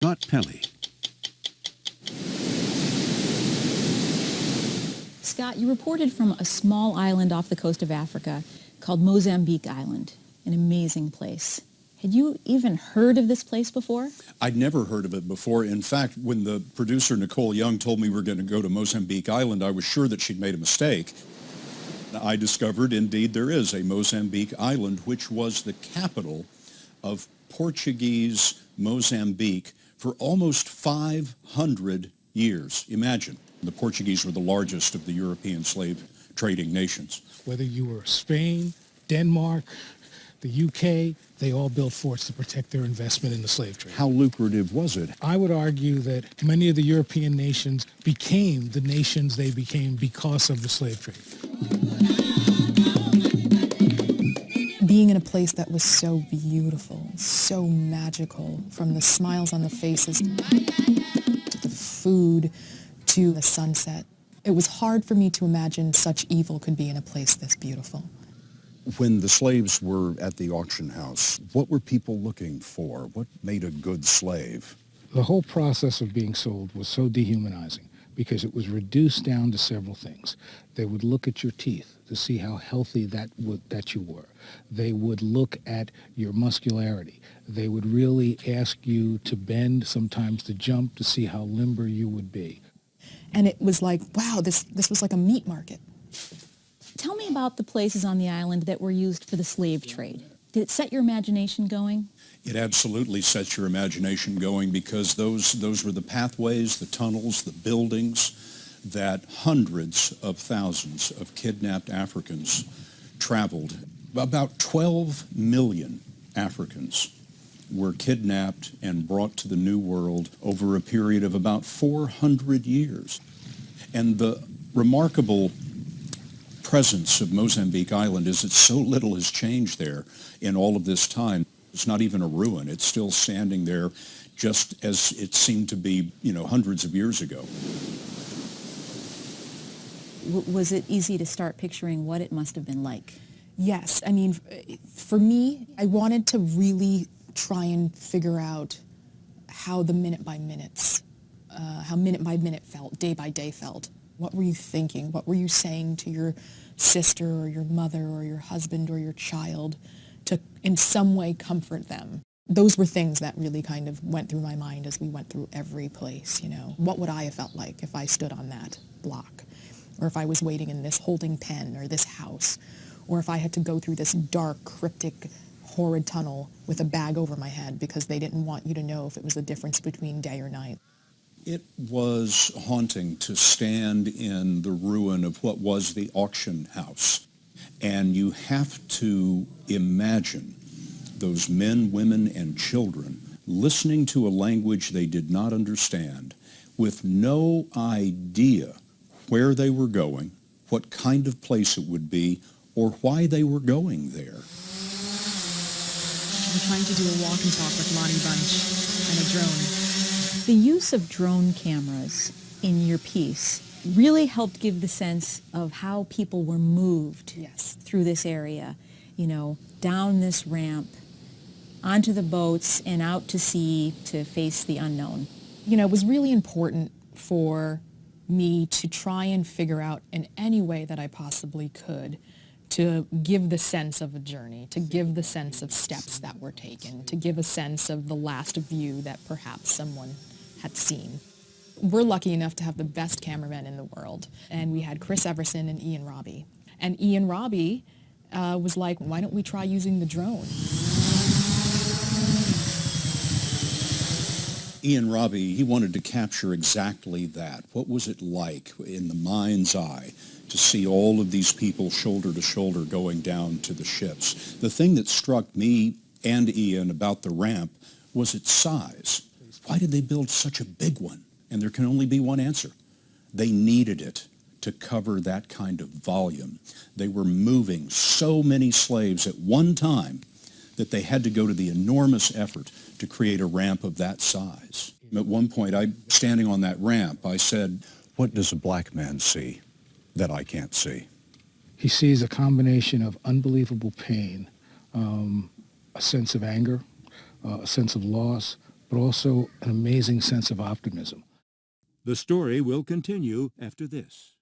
Scott Pelley. Scott, you reported from a small island off the coast of Africa called Mozambique Island, an amazing place. Had you even heard of this place before? I'd never heard of it before. In fact, when the producer, Nicole Young, told me we were going to go to Mozambique Island, I was sure that she'd made a mistake. I discovered, indeed, there is a Mozambique Island, which was the capital of Portuguese Mozambique for almost 500 years. Imagine, the Portuguese were the largest of the European slave trading nations. Whether you were Spain, Denmark, the UK, they all built forts to protect their investment in the slave trade. How lucrative was it? I would argue that many of the European nations became the nations they became because of the slave trade. Being in a place that was so beautiful, so magical, from the smiles on the faces, to the food, to the sunset. It was hard for me to imagine such evil could be in a place this beautiful. When the slaves were at the auction house, what were people looking for? What made a good slave? The whole process of being sold was so dehumanizing because it was reduced down to several things. They would look at your teeth to see how healthy that you were. They would look at your muscularity. They would really ask you to bend, sometimes to jump, to see how limber you would be. And it was like, wow, this was like a meat market. Tell me about the places on the island that were used for the slave trade. Did it set your imagination going? It absolutely sets your imagination going because those were the pathways, the tunnels, the buildings that hundreds of thousands of kidnapped Africans traveled. About 12 million Africans were kidnapped and brought to the New World over a period of about 400 years. And the remarkable presence of Mozambique Island is that so little has changed there in all of this time. It's not even a ruin. It's still standing there just as it seemed to be, hundreds of years ago. Was it easy to start picturing what it must have been like? Yes, I mean, for me, I wanted to really try and figure out how the minute by minute felt, day by day felt. What were you thinking? What were you saying to your sister or your mother or your husband or your child to in some way comfort them? Those were things that really kind of went through my mind as we went through every place, What would I have felt like if I stood on that block? Or if I was waiting in this holding pen or this house? Or if I had to go through this dark, cryptic, horrid tunnel with a bag over my head because they didn't want you to know if it was the difference between day or night. It was haunting to stand in the ruin of what was the auction house. And you have to imagine those men, women, and children listening to a language they did not understand with no idea where they were going, what kind of place it would be, or why they were going there. We're trying to do a walk and talk with Lonnie Bunch and a drone. The use of drone cameras in your piece really helped give the sense of how people were moved through this area, down this ramp, onto the boats and out to sea to face the unknown. It was really important for me to try and figure out in any way that I possibly could to give the sense of a journey, to give the sense of steps that were taken, to give a sense of the last view that perhaps someone had seen. We're lucky enough to have the best cameramen in the world, and we had Chris Everson and Ian Robbie. And Ian Robbie was like, why don't we try using the drone? Ian Robbie, he wanted to capture exactly that. What was it like in the mind's eye to see all of these people shoulder to shoulder going down to the ships? The thing that struck me and Ian about the ramp was its size. Why did they build such a big one? And there can only be one answer. They needed it to cover that kind of volume. They were moving so many slaves at one time that they had to go to the enormous effort to create a ramp of that size. At one point, standing on that ramp, I said, What does a black man see that I can't see? He sees a combination of unbelievable pain, a sense of anger, a sense of loss, but also an amazing sense of optimism. The story will continue after this.